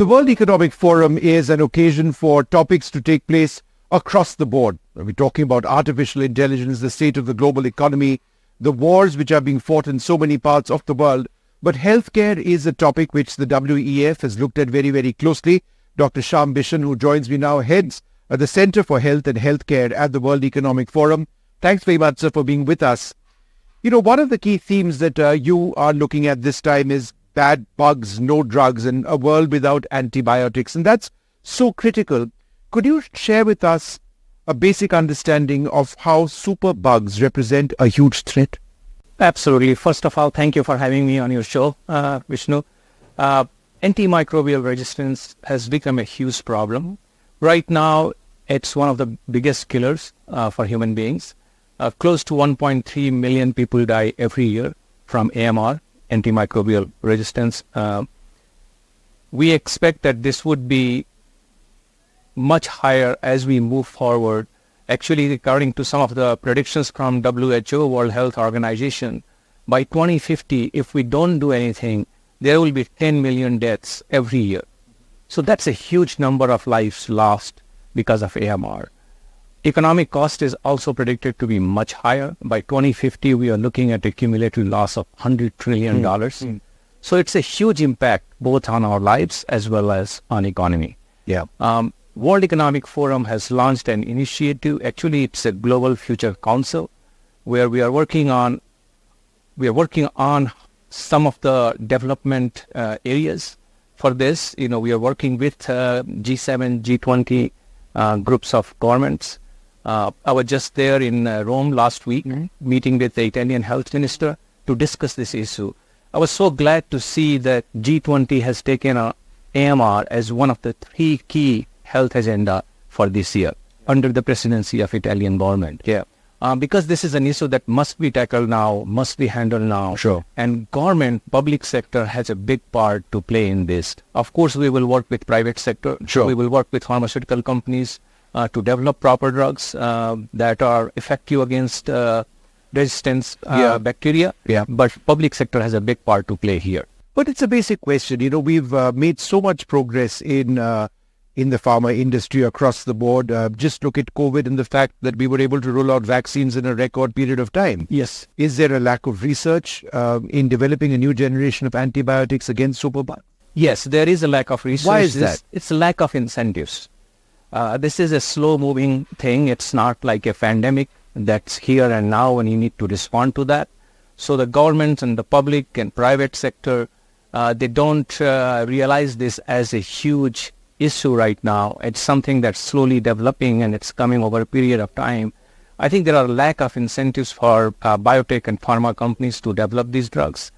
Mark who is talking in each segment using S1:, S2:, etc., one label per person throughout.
S1: The World Economic Forum is an occasion for topics to take place across the board. We're talking about artificial intelligence, the state of the global economy, the wars which are being fought in so many parts of the world. But healthcare is a topic which the WEF has looked at very, very closely. Dr. Shyam Bishan, who joins me now, heads the Center for Health and Healthcare at the World Economic Forum. Thanks very much, sir, for being with us. You know, one of the key themes that you are looking at this time is bad bugs, no drugs, and a world without antibiotics. And that's so critical. Could you share with us a basic understanding of how superbugs represent a huge threat?
S2: Absolutely. First of all, thank you for having me on your show, Vishnu. Antimicrobial resistance has become a huge problem. Right now, it's one of the biggest killers for human beings. Close to 1.3 million people die every year from AMR, antimicrobial resistance. We expect that this would be much higher as we move forward. Actually, according to some of the predictions from WHO, World Health Organization, by 2050, if we don't do anything, there will be 10 million deaths every year. So that's a huge number of lives lost because of AMR. Economic cost is also predicted to be much higher. By 2050, we are looking at a cumulative loss of $100 trillion. So it's a huge impact both on our lives as well as on economy.
S1: Yeah.
S2: World Economic Forum has launched an initiative. Actually, it's a Global Future Council where we are working on some of the development areas for this. You know, we are working with G7, G20 groups of governments. I was just there in Rome last week, meeting with the Italian health minister to discuss this issue. I was so glad to see that G20 has taken AMR as one of the three key health agenda for this year under the presidency of Italian government.
S1: Yeah.
S2: Because this is an issue that must be tackled now, must be handled now.
S1: Sure.
S2: And government, public sector has a big part to play in this. Of course, we will work with private sector.
S1: Sure.
S2: We will work with pharmaceutical companies to develop proper drugs that are effective against resistance bacteria.
S1: Yeah.
S2: But public sector has a big part to play here.
S1: But it's a basic question. You know, we've made so much progress in the pharma industry across the board. Just look at COVID and the fact that we were able to roll out vaccines in a record period of time.
S2: Yes.
S1: Is there a lack of research in developing a new generation of antibiotics against superbugs?
S2: Yes, there is a lack of research.
S1: Why is that?
S2: It's a lack of incentives. This is a slow-moving thing. It's not like a pandemic that's here and now and you need to respond to that. So the government and the public and private sector, they don't realize this as a huge issue right now. It's something that's slowly developing and it's coming over a period of time. I think there are a lack of incentives for biotech and pharma companies to develop these drugs.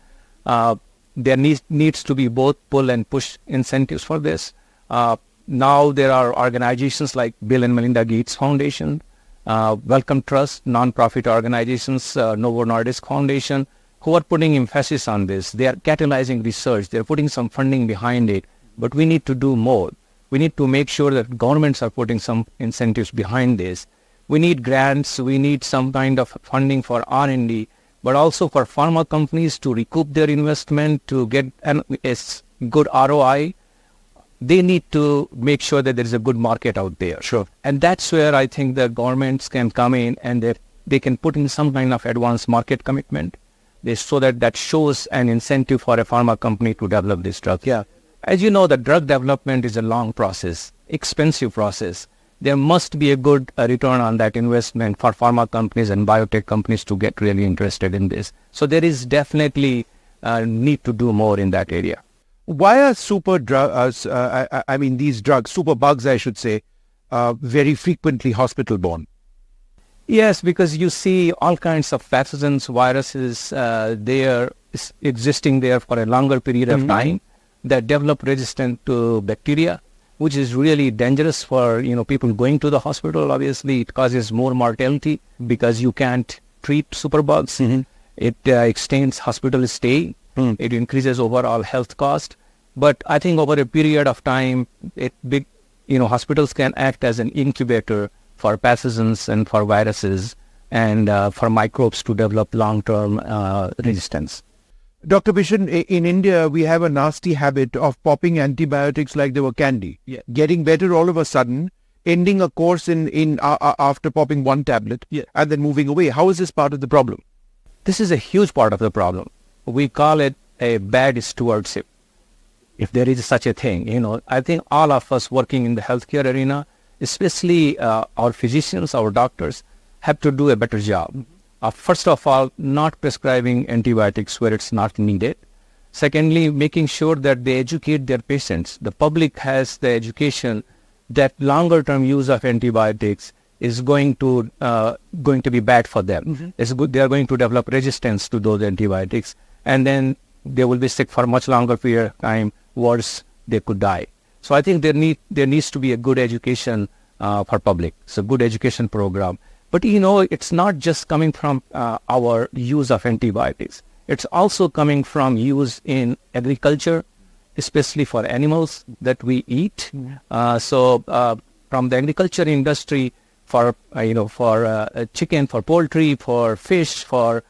S2: There needs to be both pull and push incentives for this. Now there are organizations like Bill and Melinda Gates Foundation, Wellcome Trust, non-profit organizations, Novo Nordisk Foundation, who are putting emphasis on this. They are catalyzing research. They're putting some funding behind it. But we need to do more. We need to make sure that governments are putting some incentives behind this. We need grants. We need some kind of funding for R&D, but also for pharma companies to recoup their investment, to get a good ROI. They need to make sure that there is a good market out there.
S1: Sure.
S2: And that's where I think the governments can come in and they can put in some kind of advanced market commitment so that shows an incentive for a pharma company to develop this drug.
S1: Yeah.
S2: As you know, the drug development is a long process, expensive process. There must be a good return on that investment for pharma companies and biotech companies to get really interested in this. So there is definitely need to do more in that area.
S1: Why are these drugs, superbugs, I should say, very frequently hospital-borne?
S2: Yes, because you see all kinds of pathogens, viruses, they are existing there for a longer period of time that develop resistance to bacteria, which is really dangerous for people going to the hospital. Obviously, it causes more mortality because you can't treat superbugs. It extends hospital stay. It increases overall health cost. But I think over a period of time, hospitals can act as an incubator for pathogens and for viruses and for microbes to develop long-term resistance.
S1: Dr. Bishan, in India, we have a nasty habit of popping antibiotics like they were candy.
S2: Yeah.
S1: Getting better all of a sudden, ending a course after popping one tablet,
S2: Yeah.
S1: and then moving away. How is this part of the problem?
S2: This is a huge part of the problem. We call it a bad stewardship, if there is such a thing. I think all of us working in the healthcare arena, especially our physicians, our doctors, have to do a better job. First of all, not prescribing antibiotics where it's not needed. Secondly, making sure that they educate their patients. The public has the education that longer-term use of antibiotics is going to be bad for them. It's good. They are going to develop resistance to those antibiotics, and then they will be sick for a much longer period of time. Worse, they could die. So I think there needs to be a good education for public. It's a good education program. But it's not just coming from our use of antibiotics. It's also coming from use in agriculture, especially for animals that we eat. So from the agriculture industry, for chicken, for poultry, for fish, for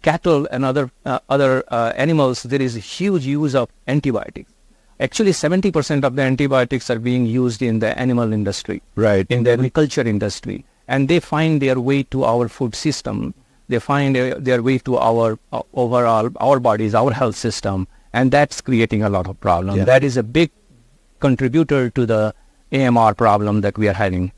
S2: cattle and other animals, there is a huge use of antibiotics. Actually, 70% of the antibiotics are being used in the animal industry,
S1: Right.
S2: in the agriculture industry, and they find their way to our food system. They find their way to our overall, our bodies, our health system, and that's creating a lot of problems.
S1: Yeah.
S2: That is a big contributor to the AMR problem that we are having.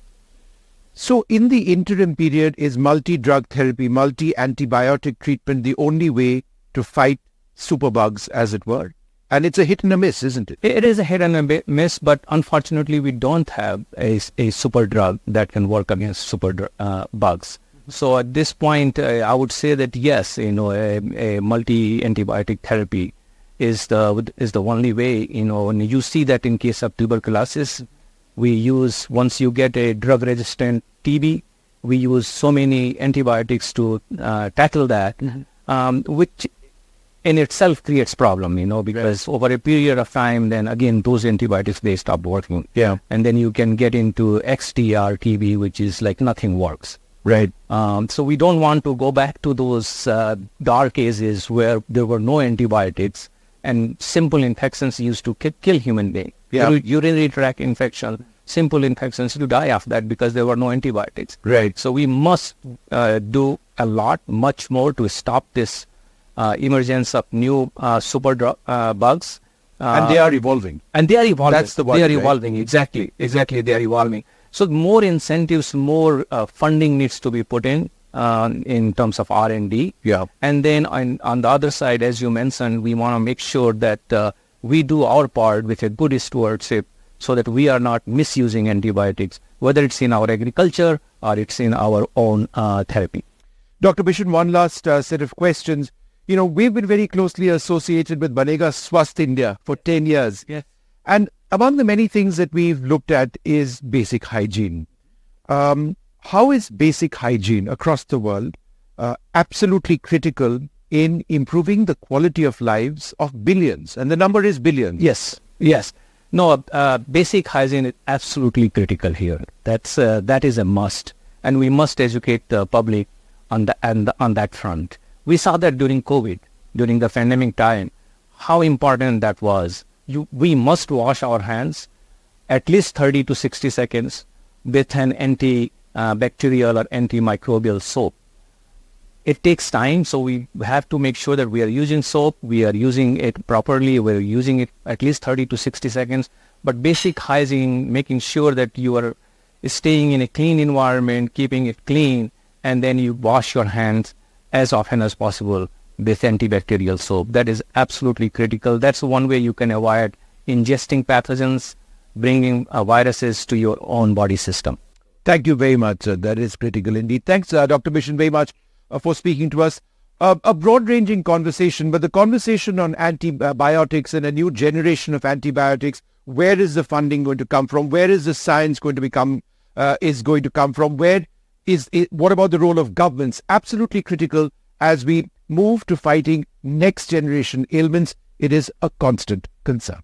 S1: So in the interim period, is multi-drug therapy, multi-antibiotic treatment the only way to fight superbugs, as it were? And it's a hit and a miss, isn't it?
S2: It is a hit and a miss, but unfortunately, we don't have a super drug that can work against bugs. So at this point, I would say that yes, a multi-antibiotic therapy is the only way. When you see that in case of tuberculosis, we use, once you get a drug-resistant TB, we use so many antibiotics to tackle that, which in itself creates problem, because over a period of time, then again, those antibiotics, they stop working.
S1: Yeah.
S2: And then you can get into XDR TB, which is like nothing works.
S1: Right.
S2: So we don't want to go back to those dark cases where there were no antibiotics and simple infections used to kill human beings.
S1: Yeah.
S2: Urinary tract infection, simple infections to die of that because there were no antibiotics.
S1: Right.
S2: So we must do a lot, much more to stop this emergence of new bugs.
S1: And they are evolving.
S2: And they are evolving.
S1: That's the one,
S2: They are
S1: right?
S2: evolving. Exactly. They are evolving. So more incentives, more funding needs to be put in terms of R&D.
S1: Yeah.
S2: And then on the other side, as you mentioned, we want to make sure that we do our part with a good stewardship so that we are not misusing antibiotics, whether it's in our agriculture or it's in our own therapy.
S1: Dr. Bishan, one last set of questions. We've been very closely associated with Banega Swasth India for 10 years.
S2: Yes.
S1: And among the many things that we've looked at is basic hygiene. How is basic hygiene across the world absolutely critical in improving the quality of lives of billions? And the number is billions.
S2: Yes. No, basic hygiene is absolutely critical here. That is a must. And we must educate the public on that front. We saw that during COVID, during the pandemic time, how important that was. We must wash our hands at least 30 to 60 seconds with an antibacterial or antimicrobial soap. It takes time, so we have to make sure that we are using soap, we are using it properly, we're using it at least 30 to 60 seconds. But basic hygiene, making sure that you are staying in a clean environment, keeping it clean, and then you wash your hands as often as possible with antibacterial soap. That is absolutely critical. That's one way you can avoid ingesting pathogens, bringing viruses to your own body system.
S1: Thank you very much. That is critical indeed. Thanks, Dr. Bishan, very much for speaking to us. A broad-ranging conversation, but the conversation on antibiotics and a new generation of antibiotics. Where is the funding going to come from? Where is the science going to come from? What about the role of governments? Absolutely critical as we move to fighting next generation ailments. It is a constant concern.